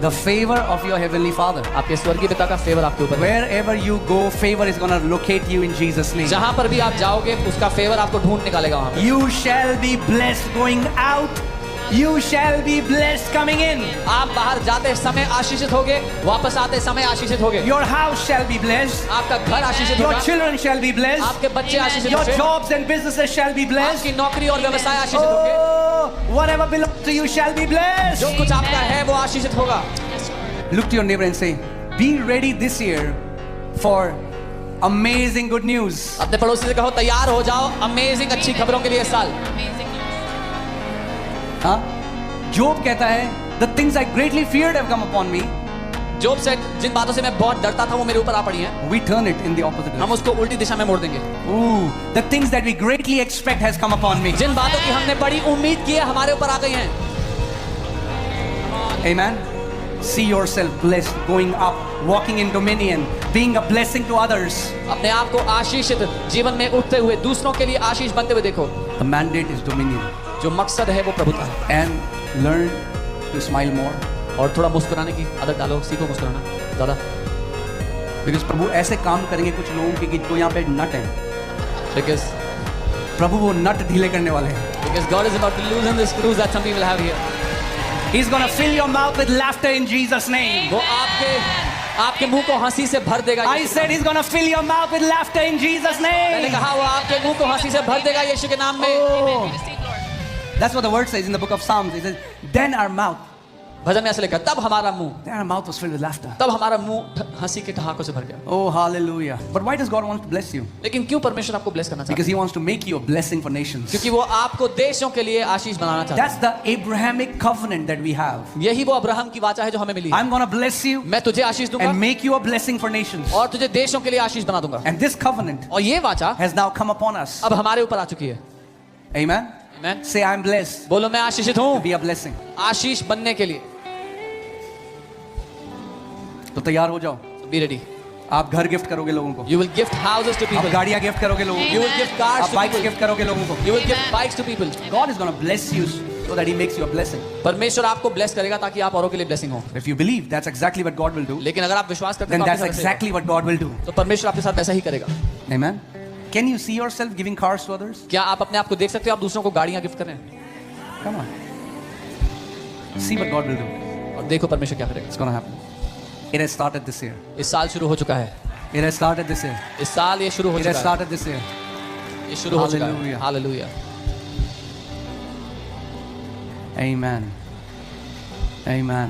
The favor of your heavenly Father. आपके स्वर्गीय पिता का फेवर आपके ऊपर है। Wherever you go, favor is gonna locate you in Jesus' name. जहां पर भी आप जाओगे उसका फेवर आपको ढूंढ निकालेगा वहां पे। You shall be blessed going out. You shall be blessed coming in. आप बाहर जाते समय आशीषित होगे, वापस आते समय आशीषित होगे। Your house shall be blessed. आपका घर आशीषित Your होगा, children shall be blessed. आपके बच्चे आशीषित Your होंगे, jobs and businesses shall be blessed. आपकी नौकरी और व्यवसाय आशीषित होंगे। Oh, whatever belongs to you shall be blessed. जो कुछ आपका है वो आशीषित होगा। Look to your neighbor and say, be ready this year for amazing good news. अपने पड़ोसी से कहो तैयार हो जाओ अमेजिंग अच्छी खबरों के लिए इस साल। हाँ? जोब कहता है, the things I greatly feared have come upon me. जोब से जिन बातों से मैं बहुत डरता था वो मेरे ऊपर आ पड़ी हैं। We turn it in the opposite हम direction. उसको उल्टी दिशा में मोड़ देंगे। Ooh, the things that we greatly expect has come upon me. जिन बातों की हमने बड़ी उम्मीद की है हमारे ऊपर आ गई हैं। Amen. See yourself blessed, going up, walking in dominion, being a blessing to others. अपने आप को आशीषित जीवन में उठते हुए दूसरों के लिए आशीष बनते हुए देखो। The mandate is dominion. जो मकसद है वो प्रभुता है। And learn to smile more. और थोड़ा मुस्कुराने की आदत डालो, सीखो मुस्कुराना ज़्यादा। Because प्रभु ऐसे काम करेंगे कुछ लोगों के कि जो यहाँ पे नट हैं, Because प्रभु वो नट ढीले करने वाले हैं. God is about to loosen the screws that some people have here. He's gonna fill your mouth with laughter in Jesus' name. वो आपके मुंह को हंसी से भर देगा। I said he's gonna fill your mouth with laughter in Jesus' मैंने name. कहा वो आपके मुंह को हंसी से भर देगा यीशु के नाम में। Oh. That's what the word says in the book of Psalms. It says, then our mouth, भजन में ऐसे लिखा तब हमारा मुंह, then our mouth was filled with laughter. तब हमारा मुंह हंसी के ठहाकों से भर गया। Oh, hallelujah. But why does God want to bless you? लेकिन क्यों परमेश्वर आपको ब्लेस करना चाहता Because he wants to make you a blessing for nations. है? क्योंकि वो आपको देशों के लिए आशीष बनाना चाहता That's the Abrahamic covenant that we have. है। यही वो अब्राहम की वाचा है जो हमें मिली है। I'm gonna bless you मैं तुझे आशीष दूंगा and make you a blessing for nations. और तुझे देशों के लिए आशीष बना दूंगा। And this covenant और ये वाचा has now come upon us. अब हमारे ऊपर आ चुकी है। Amen. Amen. Say, I'm blessed बोलो मैं आशीषित to हूँ be a blessing. आशीष बनने के लिए। तो तैयार हो जाओ. Be ready. आप घर गिफ्ट करोगे लोगों को. You will gift houses to आप people. गाड़ियां गिफ्ट करोगे लोगों You को. will gift cars आप to बाइक्स people. गिफ्ट करोगे लोगों को. You will gift bikes to people. God is gonna bless you so that he makes you a blessing. परमेश्वर आपको ब्लेस करेगा ताकि आप औरों के लिए ब्लेसिंग हो। If you believe, that's exactly what God will do. लेकिन अगर आप विश्वास करते Then हैं that's तो आपके साथ exactly what God will do. तो परमेश्वर आपके साथ वैसा ही करेगा। Amen. Can you see yourself giving cars to others? क्या आप अपने आप को देख सकते हो आप दूसरों को गाड़ियां गिफ्ट कर रहे हैं? Come on. See what God will do. और देखो परमेश्वर क्या करेगा। It's gonna happen. It has started this year. इस साल शुरू हो चुका है। It has started this year. इस साल ये शुरू हो It चुका has है। started this year. ये शुरू हो चुका है। Hallelujah. हालेलुया। Amen. Amen.